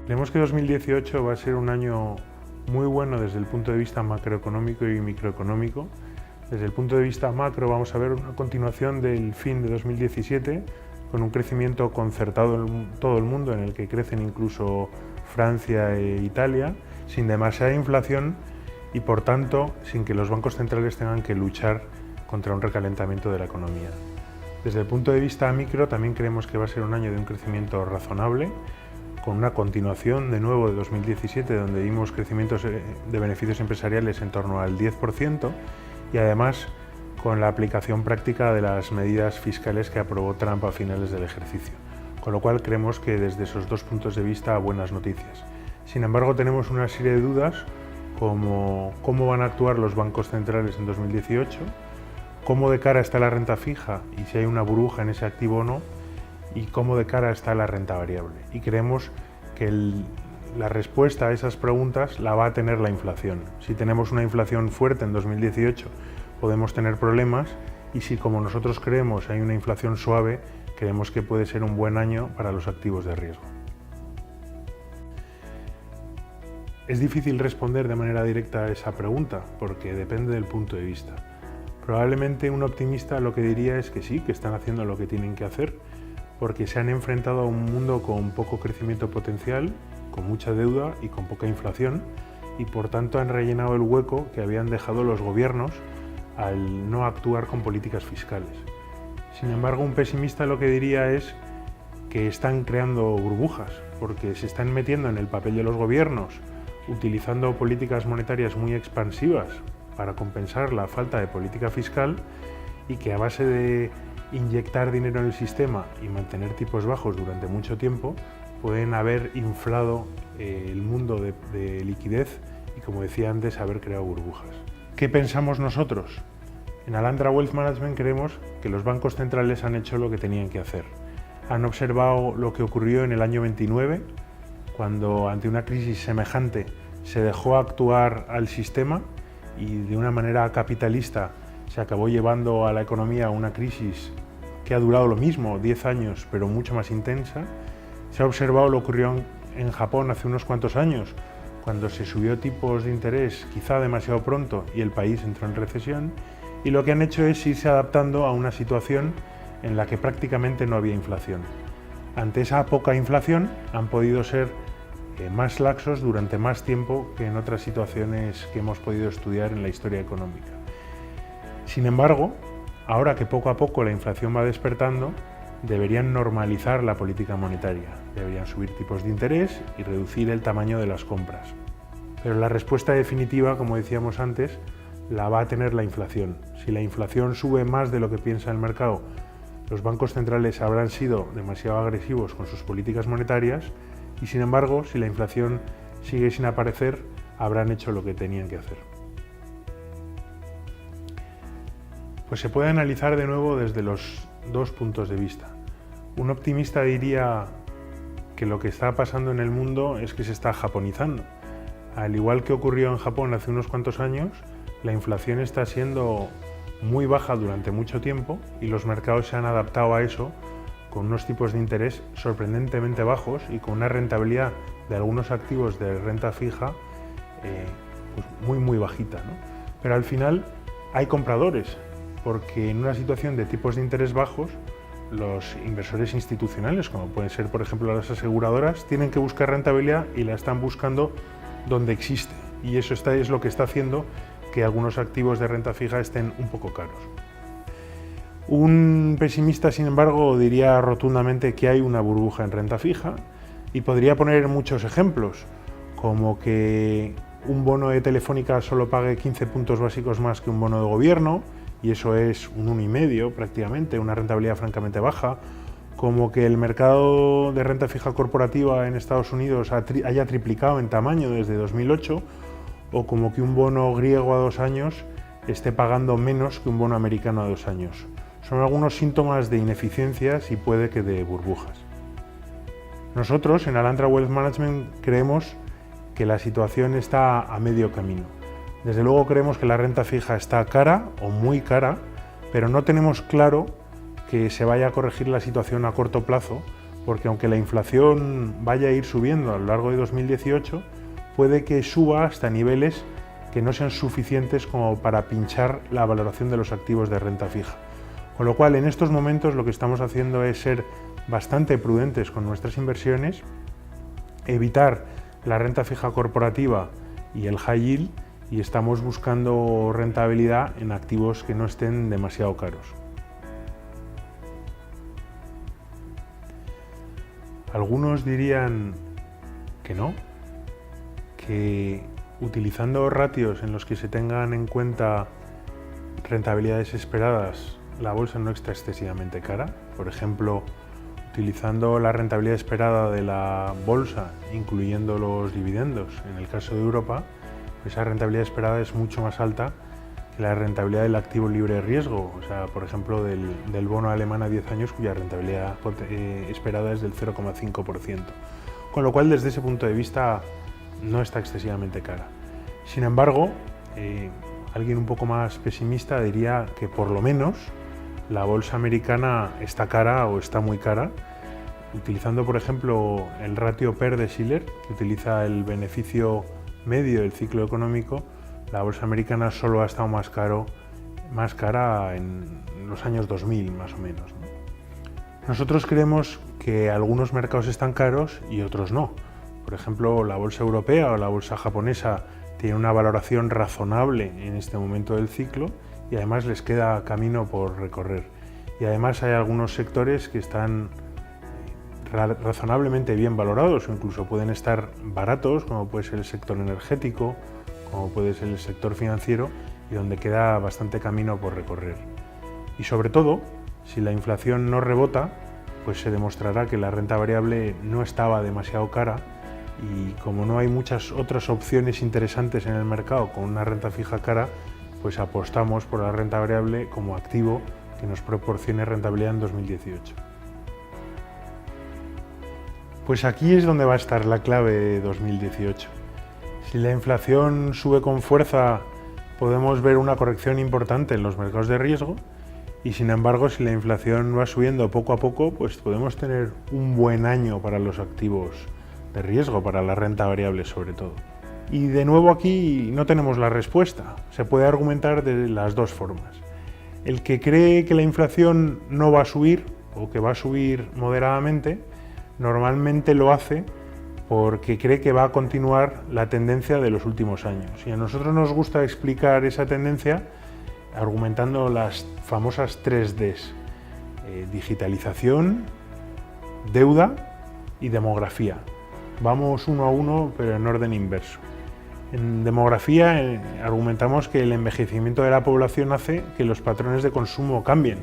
Creemos que 2018 va a ser un año muy bueno desde el punto de vista macroeconómico y microeconómico. Desde el punto de vista macro vamos a ver una continuación del fin de 2017 con un crecimiento concertado en todo el mundo, en el que crecen incluso Francia e Italia, sin demasiada inflación y por tanto sin que los bancos centrales tengan que luchar contra un recalentamiento de la economía. Desde el punto de vista micro también creemos que va a ser un año de un crecimiento razonable, con una continuación de nuevo de 2017, donde vimos crecimientos de beneficios empresariales en torno al 10% y además con la aplicación práctica de las medidas fiscales que aprobó Trump a finales del ejercicio. Con lo cual creemos que desde esos dos puntos de vista buenas noticias. Sin embargo, tenemos una serie de dudas como cómo van a actuar los bancos centrales en 2018, cómo de cara está la renta fija y si hay una burbuja en ese activo o no, y cómo de cara está la renta variable. Y creemos que la respuesta a esas preguntas la va a tener la inflación. Si tenemos una inflación fuerte en 2018 podemos tener problemas, y si, como nosotros creemos, hay una inflación suave, creemos que puede ser un buen año para los activos de riesgo. Es difícil responder de manera directa a esa pregunta porque depende del punto de vista. Probablemente un optimista lo que diría es que sí, que están haciendo lo que tienen que hacer, porque se han enfrentado a un mundo con poco crecimiento potencial, con mucha deuda y con poca inflación, y por tanto han rellenado el hueco que habían dejado los gobiernos al no actuar con políticas fiscales. Sin embargo, un pesimista lo que diría es que están creando burbujas, porque se están metiendo en el papel de los gobiernos, utilizando políticas monetarias muy expansivas para compensar la falta de política fiscal, y que a base de inyectar dinero en el sistema y mantener tipos bajos durante mucho tiempo pueden haber inflado el mundo de liquidez y, como decía antes, haber creado burbujas. ¿Qué pensamos nosotros? En Alandra Wealth Management creemos que los bancos centrales han hecho lo que tenían que hacer. Han observado lo que ocurrió en el año 29, cuando ante una crisis semejante se dejó actuar al sistema y de una manera capitalista se acabó llevando a la economía a una crisis que ha durado lo mismo, 10 años, pero mucho más intensa. Se ha observado lo que ocurrió en Japón hace unos cuantos años, cuando se subió tipos de interés quizá demasiado pronto y el país entró en recesión, y lo que han hecho es irse adaptando a una situación en la que prácticamente no había inflación. Ante esa poca inflación han podido ser más laxos durante más tiempo que en otras situaciones que hemos podido estudiar en la historia económica. Sin embargo, ahora que poco a poco la inflación va despertando, deberían normalizar la política monetaria, deberían subir tipos de interés y reducir el tamaño de las compras. Pero la respuesta definitiva, como decíamos antes, la va a tener la inflación. Si la inflación sube más de lo que piensa el mercado, los bancos centrales habrán sido demasiado agresivos con sus políticas monetarias, y sin embargo, si la inflación sigue sin aparecer, habrán hecho lo que tenían que hacer. Pues se puede analizar de nuevo desde los dos puntos de vista. Un optimista diría que lo que está pasando en el mundo es que se está japonizando. Al igual que ocurrió en Japón hace unos cuantos años, la inflación está siendo muy baja durante mucho tiempo y los mercados se han adaptado a eso con unos tipos de interés sorprendentemente bajos y con una rentabilidad de algunos activos de renta fija pues muy bajita, ¿no? Pero al final hay compradores, porque en una situación de tipos de interés bajos, los inversores institucionales, como pueden ser por ejemplo las aseguradoras, tienen que buscar rentabilidad y la están buscando donde existe, y eso es lo que está haciendo que algunos activos de renta fija estén un poco caros. Un pesimista, sin embargo, diría rotundamente que hay una burbuja en renta fija, y podría poner muchos ejemplos, como que un bono de Telefónica solo pague 15 puntos básicos más que un bono de gobierno, y eso es un 1,5 prácticamente, una rentabilidad francamente baja, como que el mercado de renta fija corporativa en Estados Unidos haya triplicado en tamaño desde 2008, o como que un bono griego a 2 años esté pagando menos que un bono americano a 2 años. Son algunos síntomas de ineficiencias y puede que de burbujas. Nosotros en Alandra Wealth Management creemos que la situación está a medio camino. Desde luego creemos que la renta fija está cara o muy cara, pero no tenemos claro que se vaya a corregir la situación a corto plazo, porque aunque la inflación vaya a ir subiendo a lo largo de 2018, puede que suba hasta niveles que no sean suficientes como para pinchar la valoración de los activos de renta fija. Con lo cual, en estos momentos lo que estamos haciendo es ser bastante prudentes con nuestras inversiones, evitar la renta fija corporativa y el high yield, y estamos buscando rentabilidad en activos que no estén demasiado caros. Algunos dirían que no, que utilizando ratios en los que se tengan en cuenta rentabilidades esperadas, la bolsa no está excesivamente cara. Por ejemplo, utilizando la rentabilidad esperada de la bolsa, incluyendo los dividendos, en el caso de Europa, esa rentabilidad esperada es mucho más alta que la rentabilidad del activo libre de riesgo, o sea, por ejemplo, del bono alemán a 10 años, cuya rentabilidad esperada es del 0,5%. Con lo cual, desde ese punto de vista, no está excesivamente cara. Sin embargo, alguien un poco más pesimista diría que por lo menos la bolsa americana está cara o está muy cara. Utilizando, por ejemplo, el ratio PER de Shiller, que utiliza el beneficio medio del ciclo económico, la bolsa americana solo ha estado más cara en los años 2000, más o menos, ¿no? Nosotros creemos que algunos mercados están caros y otros no. Por ejemplo, la bolsa europea o la bolsa japonesa tiene una valoración razonable en este momento del ciclo y además les queda camino por recorrer. Y además hay algunos sectores que están razonablemente bien valorados o incluso pueden estar baratos, como puede ser el sector energético, como puede ser el sector financiero, y donde queda bastante camino por recorrer. Y sobre todo, si la inflación no rebota, pues se demostrará que la renta variable no estaba demasiado cara, y como no hay muchas otras opciones interesantes en el mercado con una renta fija cara, pues apostamos por la renta variable como activo que nos proporcione rentabilidad en 2018. Pues aquí es donde va a estar la clave de 2018. Si la inflación sube con fuerza, podemos ver una corrección importante en los mercados de riesgo, y sin embargo, si la inflación va subiendo poco a poco, pues podemos tener un buen año para los activos de riesgo, para la renta variable sobre todo. Y de nuevo aquí no tenemos la respuesta. Se puede argumentar de las dos formas. El que cree que la inflación no va a subir o que va a subir moderadamente, normalmente lo hace porque cree que va a continuar la tendencia de los últimos años. Y a nosotros nos gusta explicar esa tendencia argumentando las famosas 3Ds: digitalización, deuda y demografía. Vamos uno a uno, pero en orden inverso. En demografía argumentamos que el envejecimiento de la población hace que los patrones de consumo cambien.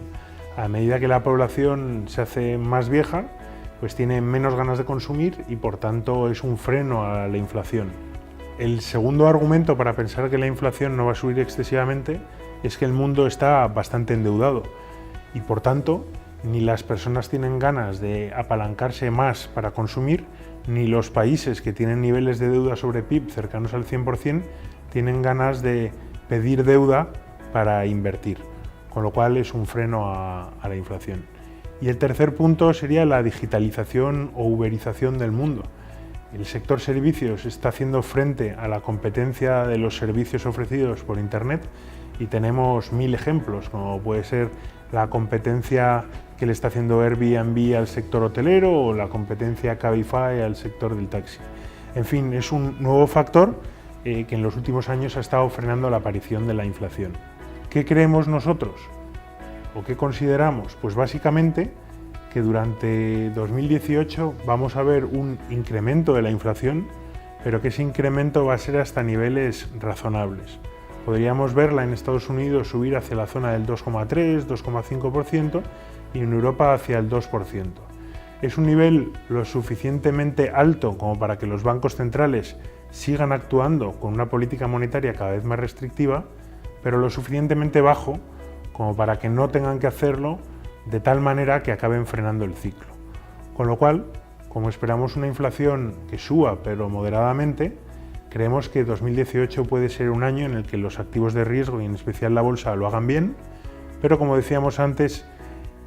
A medida que la población se hace más vieja, pues tiene menos ganas de consumir y por tanto es un freno a la inflación. El segundo argumento para pensar que la inflación no va a subir excesivamente es que el mundo está bastante endeudado y por tanto ni las personas tienen ganas de apalancarse más para consumir, ni los países que tienen niveles de deuda sobre PIB cercanos al 100% tienen ganas de pedir deuda para invertir, con lo cual es un freno a la inflación. Y el tercer punto sería la digitalización o uberización del mundo. El sector servicios está haciendo frente a la competencia de los servicios ofrecidos por Internet y tenemos 1000 ejemplos, como puede ser la competencia que le está haciendo Airbnb al sector hotelero o la competencia Cabify al sector del taxi. En fin, es un nuevo factor que en los últimos años ha estado frenando la aparición de la inflación. ¿Qué creemos nosotros? ¿O qué consideramos? Pues básicamente que durante 2018 vamos a ver un incremento de la inflación, pero que ese incremento va a ser hasta niveles razonables. Podríamos verla en Estados Unidos subir hacia la zona del 2,3, 2,5% y en Europa hacia el 2%. Es un nivel lo suficientemente alto como para que los bancos centrales sigan actuando con una política monetaria cada vez más restrictiva, pero lo suficientemente bajo como para que no tengan que hacerlo de tal manera que acaben frenando el ciclo. Con lo cual, como esperamos una inflación que suba pero moderadamente, creemos que 2018 puede ser un año en el que los activos de riesgo y en especial la bolsa lo hagan bien, pero como decíamos antes,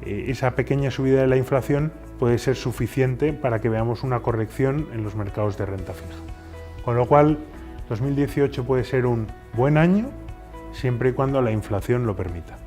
esa pequeña subida de la inflación puede ser suficiente para que veamos una corrección en los mercados de renta fija. Con lo cual, 2018 puede ser un buen año siempre y cuando la inflación lo permita.